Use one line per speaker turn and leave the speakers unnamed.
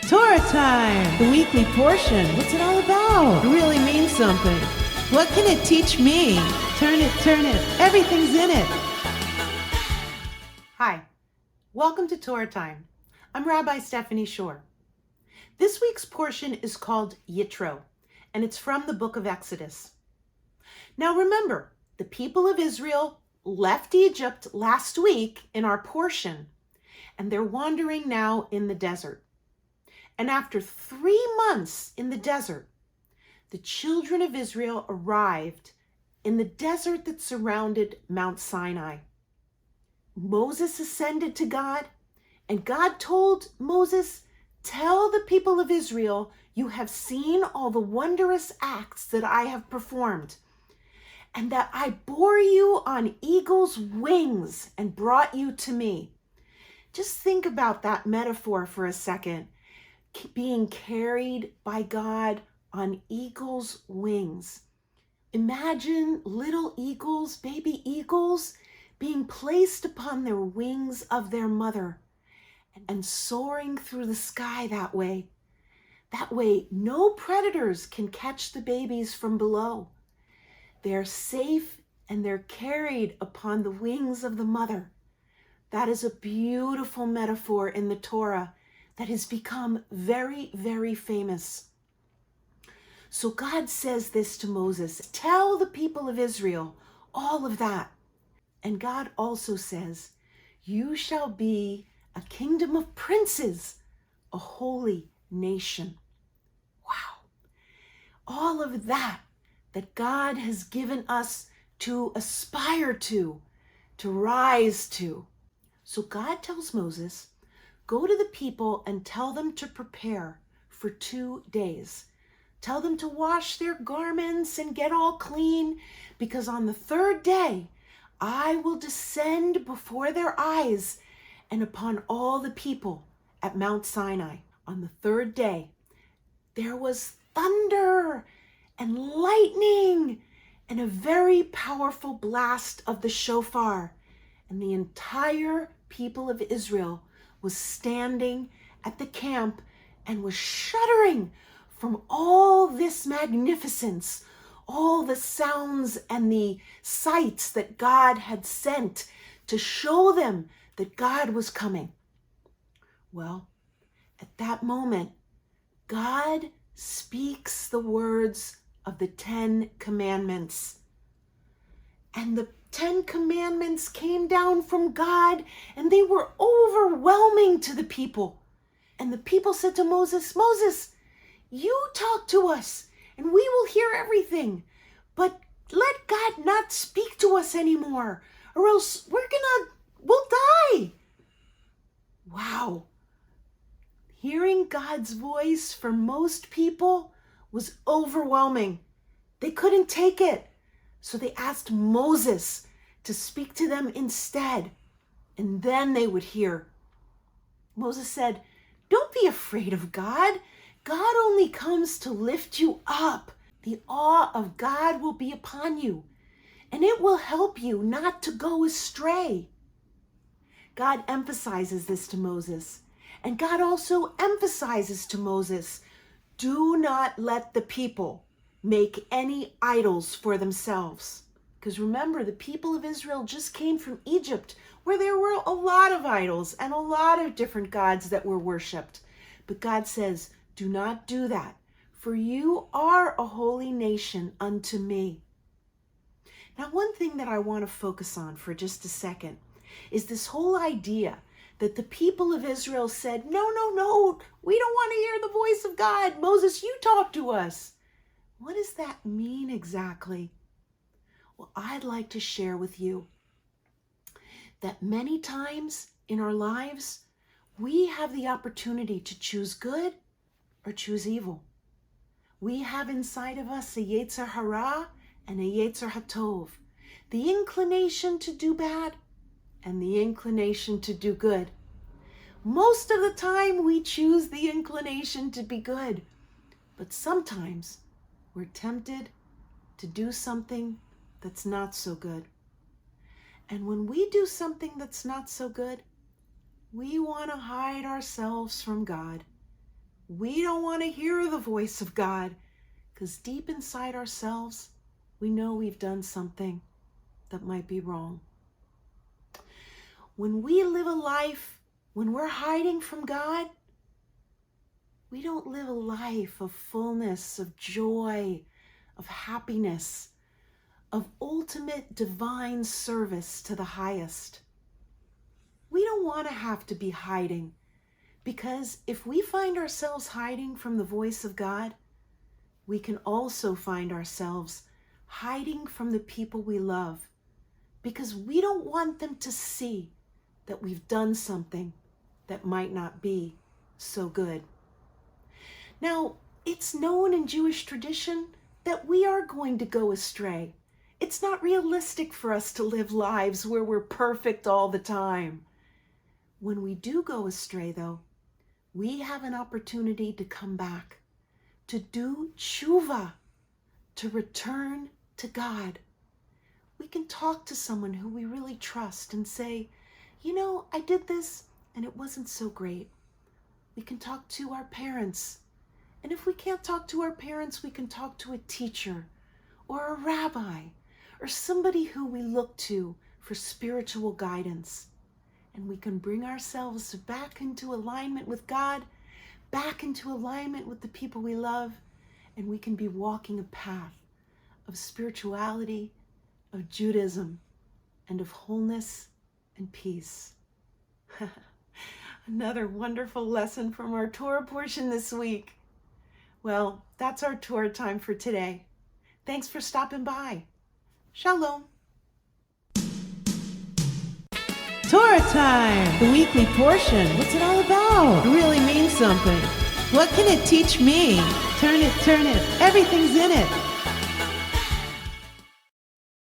Torah time! The weekly portion. What's it all about? It really means something. What can it teach me? Turn it. Everything's in it. Hi. Welcome to Torah time. I'm Rabbi Stephanie Shore. This week's portion is called Yitro, and it's from the book of Exodus. Now remember, the people of Israel left Egypt last week in our portion, and they're wandering now in the desert. And after 3 months in the desert, the children of Israel arrived in the desert that surrounded Mount Sinai. Moses ascended to God, and God told Moses, "Tell the people of Israel, you have seen all the wondrous acts that I have performed, and that I bore you on eagle's wings and brought you to me." Just think about that metaphor for a second. Being carried by God on eagle's wings. Imagine little eagles, baby eagles, being placed upon their wings of their mother and soaring through the sky that way. That way, no predators can catch the babies from below. They're safe and they're carried upon the wings of the mother. That is a beautiful metaphor in the Torah that has become very, very famous. So God says this to Moses, "Tell the people of Israel all of that." And God also says, "You shall be a kingdom of princes, a holy nation." Wow. All of that God has given us to aspire to rise to. So God tells Moses, "Go to the people and tell them to prepare for 2 days. Tell them to wash their garments and get all clean, because on the 3rd day, I will descend before their eyes and upon all the people at Mount Sinai." On the 3rd day, there was thunder and lightning and a very powerful blast of the shofar, and the entire people of Israel was standing at the camp and was shuddering from all this magnificence, all the sounds and the sights that God had sent to show them that God was coming. Well, at that moment, God speaks the words of the 10 commandments. And the 10 commandments came down from God, and they were overwhelming to the people. And the people said to Moses, "Moses, you talk to us, and we will hear everything. But let God not speak to us anymore, or else we'll die." Wow. Hearing God's voice for most people was overwhelming. They couldn't take it. So they asked Moses to speak to them instead, and then they would hear. Moses said, "Don't be afraid of God. God only comes to lift you up. The awe of God will be upon you, and it will help you not to go astray." God emphasizes this to Moses, and God also emphasizes to Moses, "Do not let the people make any idols for themselves." Because remember, the people of Israel just came from Egypt, where there were a lot of idols and a lot of different gods that were worshipped. But God says, "Do not do that, for you are a holy nation unto me." Now, one thing that I want to focus on for just a second is this whole idea that the people of Israel said, no, we don't want to hear the voice of God. Moses, you talk to us. What does that mean exactly? Well, I'd like to share with you that many times in our lives, we have the opportunity to choose good or choose evil. We have inside of us a Yetzer Hara and a Yetzer HaTov, the inclination to do bad and the inclination to do good. Most of the time, we choose the inclination to be good, but sometimes we're tempted to do something that's not so good. And when we do something that's not so good, we want to hide ourselves from God. We don't want to hear the voice of God because deep inside ourselves, we know we've done something that might be wrong. When we live a life, when we're hiding from God, we don't live a life of fullness, of joy, of happiness, of ultimate divine service to the highest. We don't want to have to be hiding, because if we find ourselves hiding from the voice of God, we can also find ourselves hiding from the people we love, because we don't want them to see that we've done something that might not be so good. Now, it's known in Jewish tradition that we are going to go astray. It's not realistic for us to live lives where we're perfect all the time. When we do go astray, though, we have an opportunity to come back, to do tshuva, to return to God. We can talk to someone who we really trust and say, you know, I did this and it wasn't so great. We can talk to our parents. And if we can't talk to our parents, we can talk to a teacher or a rabbi or somebody who we look to for spiritual guidance. And we can bring ourselves back into alignment with God, back into alignment with the people we love, and we can be walking a path of spirituality, of Judaism, and of wholeness and peace. Another wonderful lesson from our Torah portion this week. Well, that's our Torah time for today. Thanks for stopping by. Shalom. Torah time, the weekly portion. What's it all about? It really means something. What can it teach me? Turn it. Everything's in it.